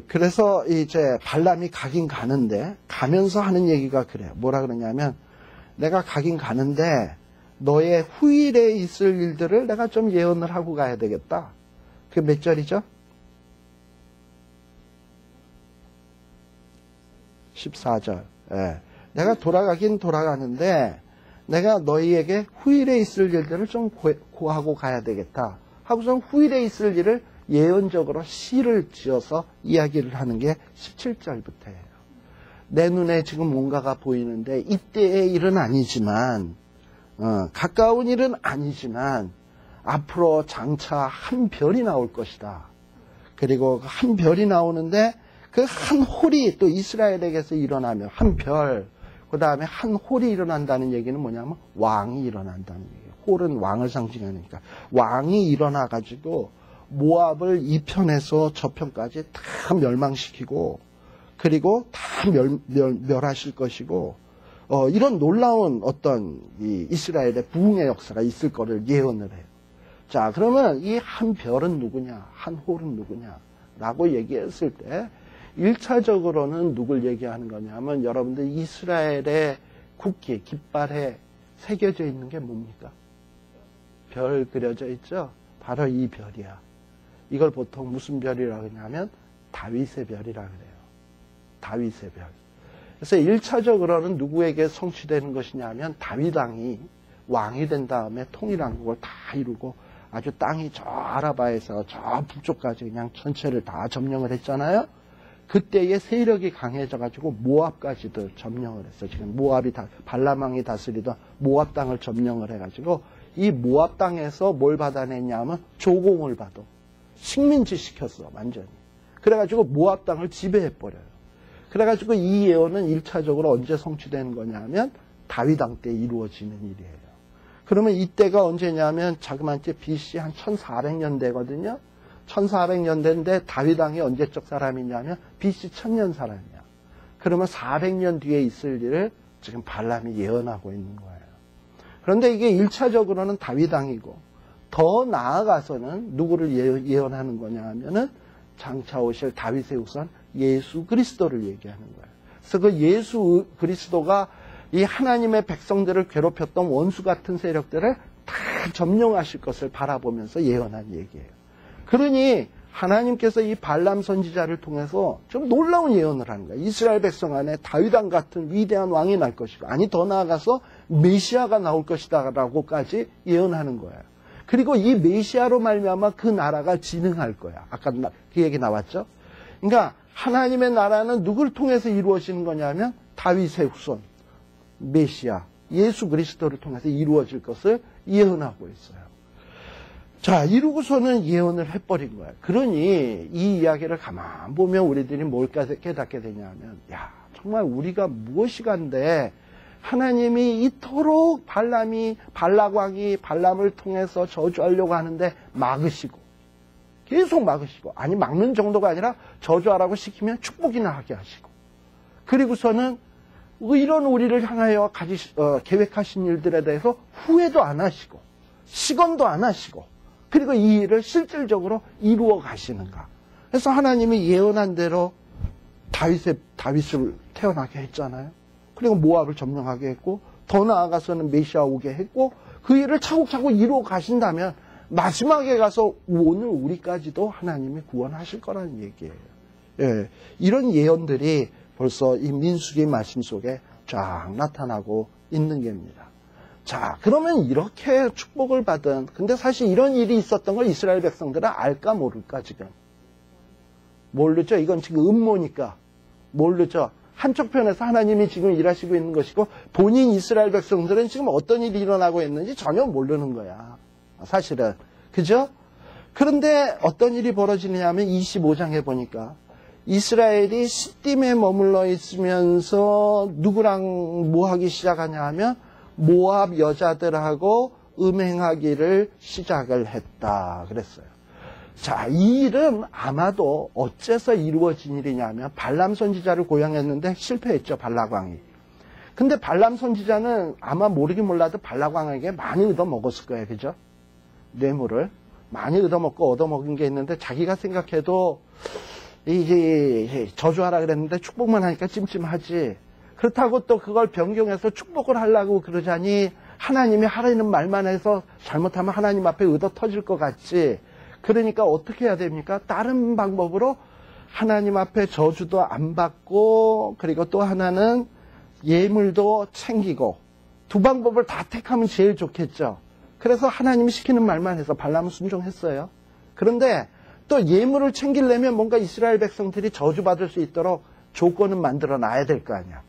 그래서 이제 발람이 가긴 가는데, 가면서 하는 얘기가 그래요. 뭐라 그러냐면, 내가 가긴 가는데, 너의 후일에 있을 일들을 내가 좀 예언을 하고 가야 되겠다. 그 몇 절이죠? 14절. 예. 내가 돌아가긴 돌아가는데 내가 너희에게 후일에 있을 일들을 좀 고하고 가야 되겠다. 하고선 후일에 있을 일을 예언적으로 시를 지어서 이야기를 하는 게 17절부터예요. 내 눈에 지금 뭔가가 보이는데 이때의 일은 아니지만 가까운 일은 아니지만 앞으로 장차 한 별이 나올 것이다. 그리고 한 별이 나오는데 그 한 홀이 또 이스라엘에게서 일어나면 한 별, 그 다음에 한 홀이 일어난다는 얘기는 뭐냐면 왕이 일어난다는 얘기예요. 홀은 왕을 상징하니까. 왕이 일어나가지고 모압을 이 편에서 저 편까지 다 멸망시키고 그리고 다 멸하실 것이고 이런 놀라운 어떤 이 이스라엘의 부흥의 역사가 있을 거를 예언을 해요. 자, 그러면 이 한 별은 누구냐, 한 홀은 누구냐라고 얘기했을 때 1차적으로는 누굴 얘기하는 거냐면 여러분들 이스라엘의 국기, 깃발에 새겨져 있는 게 뭡니까? 별 그려져 있죠? 바로 이 별이야. 이걸 보통 무슨 별이라고 하냐면 다윗의 별이라고 그래요. 다윗의 별. 그래서 1차적으로는 누구에게 성취되는 것이냐면 다윗 왕이 왕이 된 다음에 통일왕국을 다 이루고 아주 땅이 저 아라바에서 저 북쪽까지 그냥 전체를 다 점령을 했잖아요. 그때의 세력이 강해져가지고 모압까지도 점령을 했어. 지금 모압이 발람 왕이 다스리던 모압 땅을 점령을 해가지고 이 모압 땅에서 뭘 받아냈냐면 조공을 받아. 식민지 시켰어, 완전히. 그래가지고 모압 땅을 지배해버려요. 그래가지고 이 예언은 1차적으로 언제 성취되는 거냐면 다윗 왕 때 이루어지는 일이에요. 그러면 이때가 언제냐면 자그마치 BC 한 1400년 되거든요. 1400년대인데 다윗 왕이 언제적 사람이냐면 BC 1000년 사람이야. 그러면 400년 뒤에 있을 일을 지금 발람이 예언하고 있는 거예요. 그런데 이게 1차적으로는 다윗 왕이고 더 나아가서는 누구를 예언하는 거냐 하면은 장차 오실 다윗의 후손 예수 그리스도를 얘기하는 거예요. 그래서 그 예수 그리스도가 이 하나님의 백성들을 괴롭혔던 원수 같은 세력들을 다 점령하실 것을 바라보면서 예언한 얘기예요. 그러니 하나님께서 이 발람 선지자를 통해서 좀 놀라운 예언을 하는 거예요. 이스라엘 백성 안에 다윗 왕 같은 위대한 왕이 날 것이고, 아니 더 나아가서 메시아가 나올 것이다 라고까지 예언하는 거예요. 그리고 이 메시아로 말미암아 그 나라가 진흥할 거야. 아까 그 얘기 나왔죠? 그러니까 하나님의 나라는 누굴 통해서 이루어지는 거냐면 다윗의 후손, 메시아, 예수 그리스도를 통해서 이루어질 것을 예언하고 있어요. 자, 이루고서는 예언을 해버린 거야. 그러니 이 이야기를 가만 보면 우리들이 뭘 깨닫게 되냐면, 야, 정말 우리가 무엇이 간데 하나님이 이토록 발락왕이 발람을 통해서 저주하려고 하는데 막으시고, 계속 막으시고, 아니 막는 정도가 아니라 저주하라고 시키면 축복이나 하게 하시고, 그리고서는 이런 우리를 향하여 계획하신 일들에 대해서 후회도 안 하시고 시건도 안 하시고, 그리고 이 일을 실질적으로 이루어 가시는가. 그래서 하나님이 예언한 대로 다윗을 태어나게 했잖아요. 그리고 모압을 점령하게 했고, 더 나아가서는 메시아 오게 했고, 그 일을 차곡차곡 이루어 가신다면 마지막에 가서 오늘 우리까지도 하나님이 구원하실 거라는 얘기예요. 예, 이런 예언들이 벌써 이 민수기 말씀 속에 쫙 나타나고 있는 겁니다. 자, 그러면 이렇게 축복을 받은, 근데 사실 이런 일이 있었던 걸 이스라엘 백성들은 알까 모를까 지금? 모르죠. 이건 지금 음모니까 모르죠. 한쪽 편에서 하나님이 지금 일하시고 있는 것이고, 본인 이스라엘 백성들은 지금 어떤 일이 일어나고 있는지 전혀 모르는 거야, 사실은. 그죠? 그런데 어떤 일이 벌어지느냐 하면 25장에 보니까 이스라엘이 시딤에 머물러 있으면서 누구랑 뭐 하기 시작하냐 하면 모압 여자들하고 음행하기를 시작을 했다 그랬어요. 자, 이 일은 아마도 어째서 이루어진 일이냐면 발람 선지자를 고용했는데 실패했죠, 발락 왕이. 근데 발람 선지자는 아마 모르긴 몰라도 발락 왕에게 많이 얻어먹었을 거예요, 그죠? 뇌물을 많이 얻어먹은 게 있는데 자기가 생각해도 이제 저주하라 그랬는데 축복만 하니까 찜찜하지. 그렇다고 또 그걸 변경해서 축복을 하려고 그러자니 하나님이 하라는 말만 해서 잘못하면 하나님 앞에 얻어 터질 것 같지. 그러니까 어떻게 해야 됩니까? 다른 방법으로 하나님 앞에 저주도 안 받고, 그리고 또 하나는 예물도 챙기고, 두 방법을 다 택하면 제일 좋겠죠. 그래서 하나님이 시키는 말만 해서 발람은 순종했어요. 그런데 또 예물을 챙기려면 뭔가 이스라엘 백성들이 저주받을 수 있도록 조건은 만들어 놔야 될 거 아니야.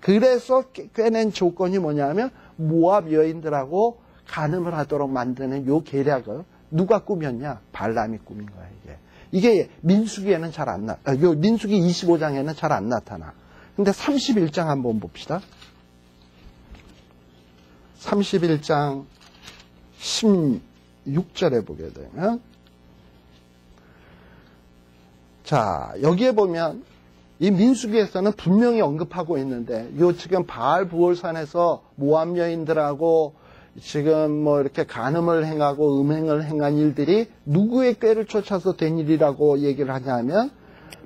그래서 꿰낸 조건이 뭐냐면 모압 여인들하고 간음을 하도록 만드는 요 계략을 누가 꾸몄냐? 발람이 꾸민 거야, 이게 민수기에는 잘 안 요 민수기 25장에는 잘 안 나타나. 근데 31장 한번 봅시다. 31장 16절에 보게 되면, 자, 여기에 보면 이 민수기에서는 분명히 언급하고 있는데, 요 지금 바알 부올산에서 모압 여인들하고 지금 뭐 이렇게 간음을 행하고 음행을 행한 일들이 누구의 꾀를 쫓아서 된 일이라고 얘기를 하냐면,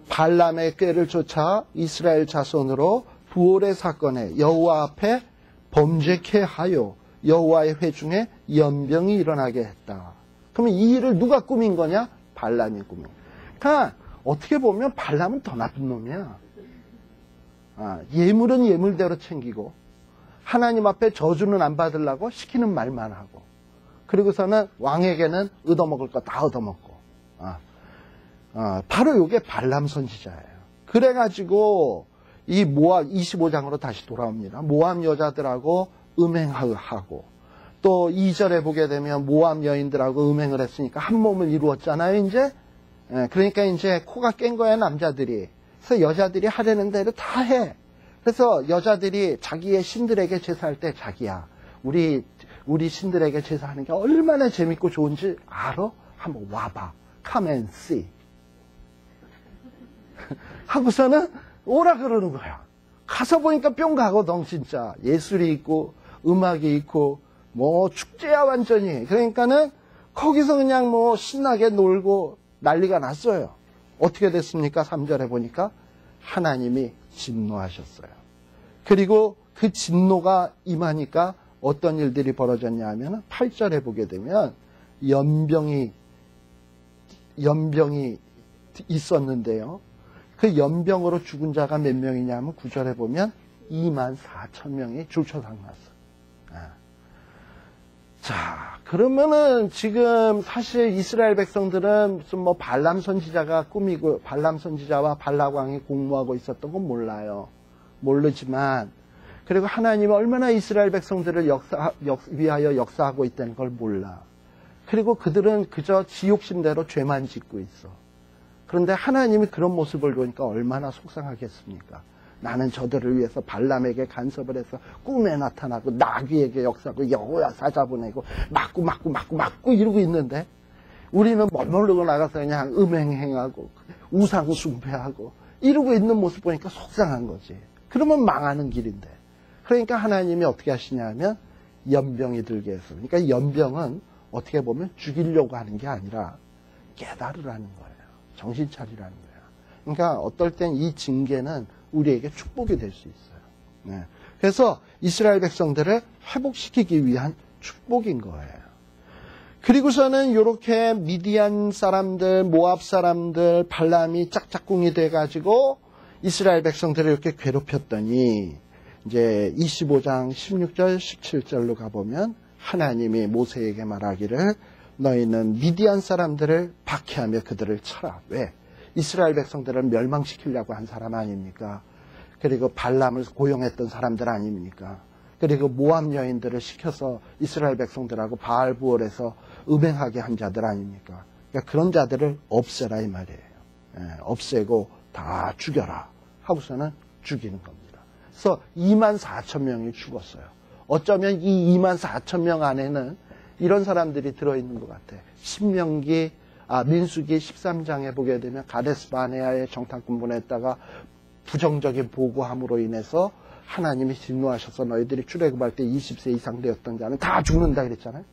발람의 꾀를 쫓아 이스라엘 자손으로 부올의 사건에 여호와 앞에 범죄케 하여 여호와의 회중에 연병이 일어나게 했다. 그러면 이 일을 누가 꾸민 거냐? 발람이 꾸민 거야. 그러니까 어떻게 보면 발람은 더 나쁜 놈이야. 예물은 예물대로 챙기고 하나님 앞에 저주는 안 받으려고 시키는 말만 하고, 그리고서는 왕에게는 얻어먹을 거 다 얻어먹고. 바로 이게 발람 선지자예요. 그래가지고 이 모압 25장으로 다시 돌아옵니다. 모압 여자들하고 음행하고, 또 2절에 보게 되면 모압 여인들하고 음행을 했으니까 한 몸을 이루었잖아요, 이제. 그러니까 이제 코가 깬 거야, 남자들이. 그래서 여자들이 하려는 대로 다 해. 그래서 여자들이 자기의 신들에게 제사할 때, 자기야, 우리 신들에게 제사하는 게 얼마나 재밌고 좋은지 알아? 한번 와봐. Come and see. 하고서는 오라 그러는 거야. 가서 보니까 뿅 가거든, 진짜. 예술이 있고 음악이 있고 뭐 축제야 완전히. 그러니까는 거기서 그냥 뭐 신나게 놀고 난리가 났어요. 어떻게 됐습니까? 3절에 보니까 하나님이 진노하셨어요. 그리고 그 진노가 임하니까 어떤 일들이 벌어졌냐 하면 8절에 보게 되면 연병이 있었는데요. 그 연병으로 죽은 자가 몇 명이냐 하면 9절에 보면 24,000명이 줄쳐상났어요. 자, 그러면은 지금 사실 이스라엘 백성들은 무슨 뭐 발람 선지자가 꾸미고 발람 선지자와 발락 왕이 공모하고 있었던 건 몰라요. 모르지만, 그리고 하나님이 얼마나 이스라엘 백성들을 위하여 역사하고 있다는 걸 몰라. 그리고 그들은 그저 지욕심대로 죄만 짓고 있어. 그런데 하나님이 그런 모습을 보니까 얼마나 속상하겠습니까? 나는 저들을 위해서 발람에게 간섭을 해서 꿈에 나타나고 나귀에게 역사하고 여호와 사자보내고 맞고 이러고 있는데, 우리는 멋모르고 나가서 그냥 음행행하고 우상 숭배하고 이러고 있는 모습 보니까 속상한 거지. 그러면 망하는 길인데. 그러니까 하나님이 어떻게 하시냐면 연병이 들게 해서. 그러니까 연병은 어떻게 보면 죽이려고 하는 게 아니라 깨달으라는 거예요. 정신 차리라는 거예요. 그러니까 어떨 땐 이 징계는 우리에게 축복이 될 수 있어요. 네. 그래서 이스라엘 백성들을 회복시키기 위한 축복인 거예요. 그리고서는 이렇게 미디안 사람들, 모압 사람들, 발람이 짝짝꿍이 돼가지고 이스라엘 백성들을 이렇게 괴롭혔더니, 이제 25장 16절, 17절로 가보면 하나님이 모세에게 말하기를 너희는 미디안 사람들을 박해하며 그들을 쳐라. 왜? 이스라엘 백성들을 멸망시키려고 한 사람 아닙니까? 그리고 발람을 고용했던 사람들 아닙니까? 그리고 모압 여인들을 시켜서 이스라엘 백성들하고 바알 부올에서 음행하게 한 자들 아닙니까? 그러니까 그런 자들을 없애라 이 말이에요. 없애고 다 죽여라 하고서는 죽이는 겁니다. 그래서 24,000명이 죽었어요. 어쩌면 이 24,000명 안에는 이런 사람들이 들어있는 것 같아. 신명기 민수기 13장에 보게 되면 가데스 바네아의 정탐꾼 보냈다가 부정적인 보고함으로 인해서 하나님이 진노하셔서 너희들이 출애굽할 때 20세 이상 되었던 자는 다 죽는다 그랬잖아요.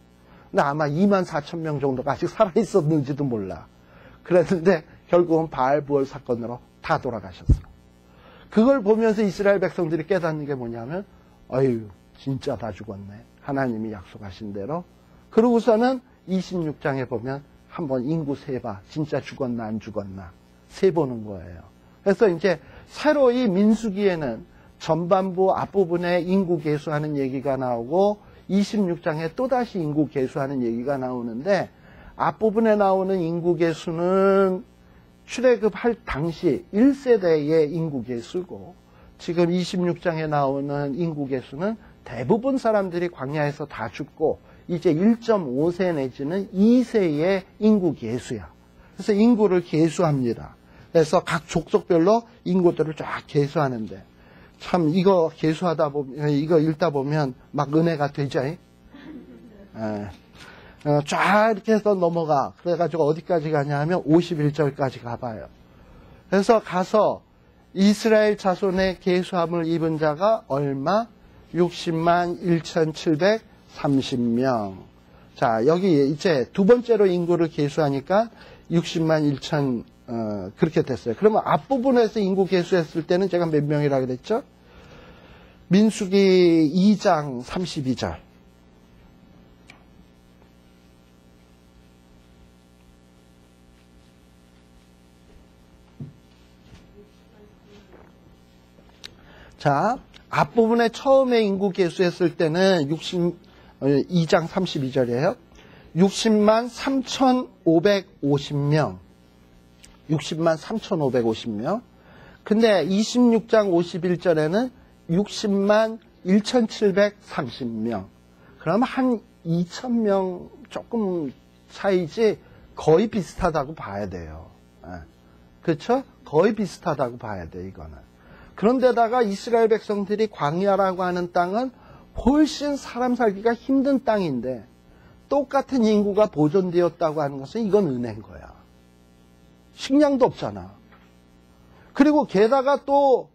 근데 아마 24,000명 정도가 아직 살아있었는지도 몰라. 그랬는데 결국은 바알부얼 사건으로 다 돌아가셨어요. 그걸 보면서 이스라엘 백성들이 깨닫는 게 뭐냐면 어휴 진짜 다 죽었네. 하나님이 약속하신 대로. 그러고서는 26장에 보면 한번 인구 세봐. 진짜 죽었나 안 죽었나 세보는 거예요. 그래서 이제 새로 이 민수기에는 전반부 앞부분에 인구 계수하는 얘기가 나오고 26장에 또다시 인구 계수하는 얘기가 나오는데 앞부분에 나오는 인구 계수는 출애굽할 당시 1세대의 인구 계수고 지금 26장에 나오는 인구 계수는 대부분 사람들이 광야에서 다 죽고 이제 1.5세 내지는 2세의 인구 계수야. 그래서 인구를 계수합니다. 그래서 각 족속별로 인구들을 쫙 계수하는데 참 이거 계수하다 보면 이거 읽다 보면 막 은혜가 되죠. 쫙 이렇게 해서 넘어가. 그래가지고 어디까지 가냐 하면 51절까지 가봐요. 그래서 가서 이스라엘 자손의 계수함을 입은 자가 얼마? 60만 1,730명. 자, 여기 이제 두 번째로 인구를 계수하니까 60만 1천 그렇게 됐어요. 그러면 앞부분에서 인구 계수했을 때는 제가 몇 명이라고 그랬죠? 민수기 2장 32절. 자, 앞부분에 처음에 인구 계수했을 때는 2장 32절이에요. 60만 3,550명. 60만 3,550명. 근데 26장 51절에는 60만 1,730명. 그럼 한 2,000명 조금 차이지 거의 비슷하다고 봐야 돼요. 그렇죠? 거의 비슷하다고 봐야 돼, 이거는. 그런데다가 이스라엘 백성들이 광야라고 하는 땅은 훨씬 사람 살기가 힘든 땅인데 똑같은 인구가 보존되었다고 하는 것은 이건 은혜인 거야. 식량도 없잖아. 그리고 게다가 또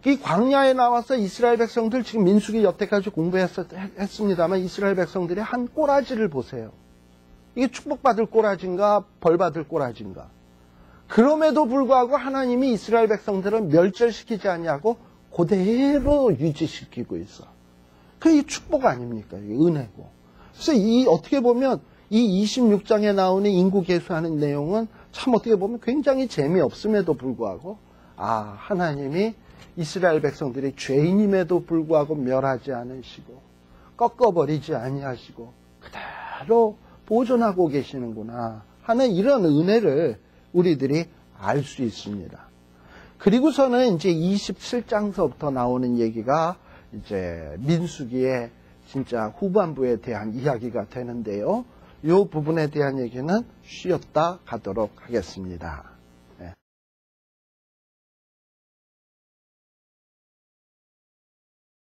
이 광야에 나와서 이스라엘 백성들 지금 민수기 여태까지 공부했습니다만 이스라엘 백성들이 한 꼬라지를 보세요. 이게 축복받을 꼬라지인가 벌받을 꼬라지인가. 그럼에도 불구하고 하나님이 이스라엘 백성들을 멸절시키지 않냐고 그대로 유지시키고 있어. 그게 축복 아닙니까? 이게 은혜고. 그래서 어떻게 보면 이 26장에 나오는 인구 계수하는 내용은 참 어떻게 보면 굉장히 재미없음에도 불구하고 하나님이 이스라엘 백성들이 죄인임에도 불구하고 멸하지 않으시고 꺾어버리지 아니하시고 그대로 보존하고 계시는구나 하는 이런 은혜를 우리들이 알 수 있습니다. 그리고서는 이제 27장서부터 나오는 얘기가 이제 민수기의 진짜 후반부에 대한 이야기가 되는데요. 이 부분에 대한 얘기는 쉬었다 가도록 하겠습니다.